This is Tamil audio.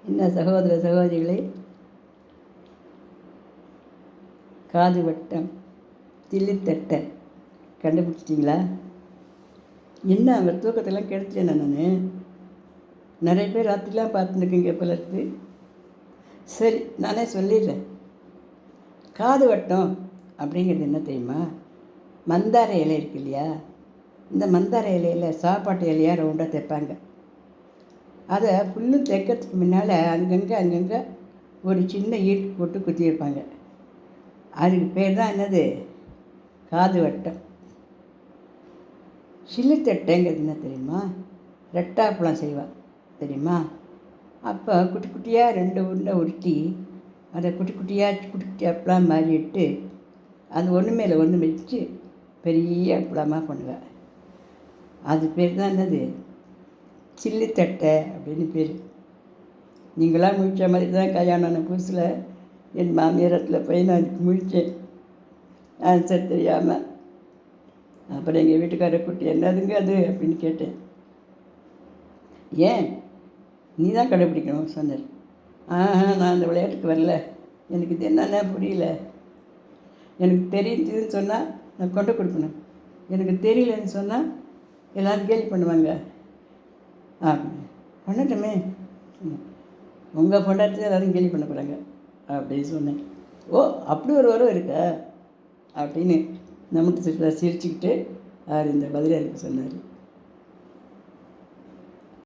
என்ன சகோதர சகோதரிகளே, காது வட்டம் தில்லித்தட்டை கண்டுபிடிச்சிட்டிங்களா? என்ன அவர் தூக்கத்தெல்லாம் கெடுத்துட்டேன் நான். நிறைய பேர் ராத்திரிலாம் பார்த்துருக்கீங்க போல இருக்குது. சரி, நானே சொல்லிடுறேன். காது வட்டம் அப்படிங்கிறது என்ன தெரியுமா? மந்தார இலை இருக்கு இல்லையா? இந்த மந்தார இலையில் சாப்பாட்டு இலையாக ரவுண்டாக தைப்பாங்க. அதை ஃபுல்லும் தைக்கிறதுக்கு முன்னால் அங்கங்கே ஒரு சின்ன ஈர்க்கு போட்டு குத்தி வைப்பாங்க. அதுக்கு பேர் தான் என்னது? காது வட்டம். சில்லுத்தட்டைங்கிறது என்ன தெரியுமா? ரெட்டாப்பழம் செய்வாள் தெரியுமா? அப்போ குட்டி குட்டியாக 2 உருண்டை உருட்டி அதை குட்டி குட்டி அப்பளம் மாறிட்டு அது ஒன்று மேலே ஒன்று வச்சு பெரிய அப்பளமாக பண்ணுவேன். அது பேர் தான் என்னது? சில்லுத்தட்டை அப்படின்னு பேர். நீங்களாம் முழிச்ச மாதிரி தான் கல்யாணம் புதுசில் என் மாமியாரத்தில் போய் நான் அதுக்கு முழித்தேன், ஆன்சர் தெரியாமல். அப்புறம் எங்கள் வீட்டுக்காரரை கூட்டி என்னதுங்க அது அப்படின்னு கேட்டேன். ஏன் நீ தான் கடைப்பிடிக்கணும் சொன்னார். நான் அந்த விளையாட்டுக்கு வரல, எனக்கு இது என்னென்ன புரியல. எனக்கு தெரியுதுன்னு சொன்னால் நான் கொண்டு கொடுக்கணும், எனக்கு தெரியலன்னு சொன்னால் எல்லோரும் கேலி பண்ணுவாங்க. பண்ணட்டுமே, உங்கள் பொண்டாட்டி எல்லோரும் கேலி பண்ண போகிறாங்க அப்படின்னு சொன்னேன். ஓ, அப்படி ஒரு உறவு இருக்கா அப்படின்னு நம்மகிட்ட சிரிச்சுக்கிட்டு அவர் இந்த பதிலாக இருக்க சொன்னார்.